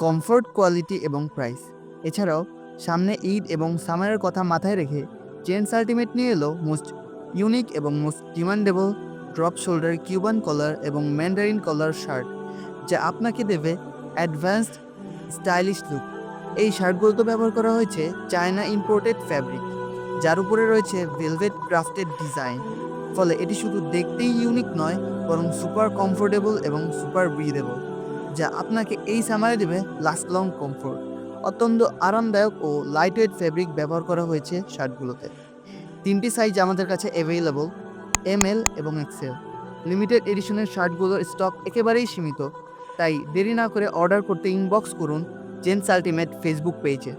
Comfort, quality এবং price. এছাড়াও সামনে ঈদ এবং সামারের কথা মাথায় রেখে জেন্টস আল্টিমেট নিয়ে এলো মোস্ট ইউনিক এবং most demandable drop shoulder Cuban collar এবং ম্যান্ডারিন কলার শার্ট, যা আপনাকে দেবে অ্যাডভান্সড স্টাইলিশ লুক। এই শার্টগুলোতে ব্যবহার করা হয়েছে চায়না ইম্পোর্টেড ফ্যাব্রিক, যার উপরে রয়েছে ভেলভেট ক্রাফটেড ডিজাইন। ফলে এটি শুধু দেখতেই ইউনিক নয়, বরং সুপার কমফোর্টেবল এবং সুপার ব্রিদেবল, যা আপনাকে এই সামারে দেবে লাস্ট লং কমফোর্ট। অত্যন্ত আরামদায়ক ও লাইটওয়েট ফেব্রিক ব্যবহার করা হয়েছে শার্টগুলোতে। 3টি সাইজ আমাদের কাছে অ্যাভেলেবল, ML এবং XL। লিমিটেড এডিশনের শার্টগুলোর স্টক একেবারেই সীমিত, তাই দেরি না করে অর্ডার করতে ইনবক্স করুন জেন্টস আল্টিমেট ফেসবুক পেজে।